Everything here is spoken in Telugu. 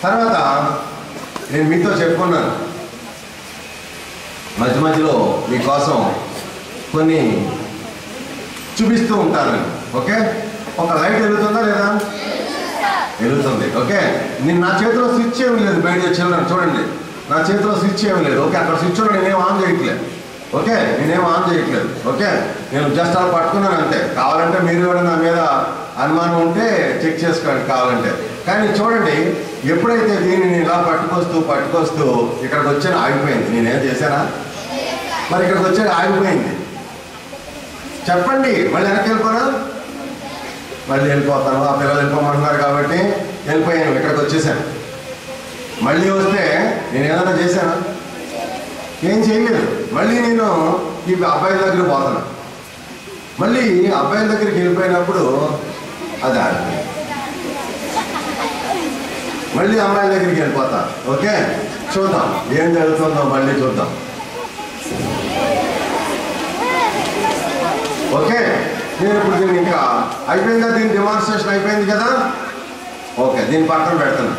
తర్వాత నేను మీతో చెప్పుకున్నాను, మధ్య మధ్యలో మీకోసం కొన్ని చూపిస్తూ ఉంటాను. ఓకే, ఒక లైట్ వెలుగుతుందా లేదా? వెలుగుతుంది. ఓకే, నేను నా చేతిలో స్విచ్ ఏమి లేదు. బయట చిల్డ్రన్ చూడండి, నా చేతిలో స్విచ్ ఏమి లేదు. ఓకే, అక్కడ స్విచ్ కూడా నేనేం ఆన్ చేయట్లేదు. ఓకే, నేనేం ఆన్ చేయట్లేదు. ఓకే, నేను జస్ట్ అలా పట్టుకున్నాను అంతే. కావాలంటే మీరు కూడా నా మీద అనుమానం ఉంటే చెక్ చేసుకోండి కావాలంటే. కానీ చూడండి, ఎప్పుడైతే దీనిని ఇలా పట్టుకొస్తూ ఇక్కడికి వచ్చాను, ఆగిపోయింది. నేనేం చేశానా? మరి ఇక్కడికి వచ్చాడు, ఆగిపోయింది. చెప్పండి, మళ్ళీ వెనక్కి వెళ్ళిపోనా? మళ్ళీ వెళ్ళిపోతాను. ఆ పిల్లలు వెళ్ళిపోమంటున్నారు కాబట్టి వెళ్ళిపోయాను, ఇక్కడికి వచ్చేసాను. మళ్ళీ వస్తే నేను ఏదైనా చేశానా? ఏం చేయలేదు. మళ్ళీ నేను ఈ అబ్బాయిల దగ్గరికి పోతాను. మళ్ళీ అబ్బాయిల దగ్గరికి వెళ్ళిపోయినప్పుడు అది ఆడిపోయింది. మళ్ళీ అమ్మాయిల దగ్గరికి వెళ్ళిపోతా. ఓకే, చూద్దాం ఏం జరుగుతుందో, మళ్ళీ చూద్దాం. ఓకే, నేను ఇప్పుడు దీన్ని ఇంకా అయిపోయిందా? దీని డెమాన్స్ట్రేషన్ అయిపోయింది కదా. ఓకే, దీన్ని పక్కన పెడతాను.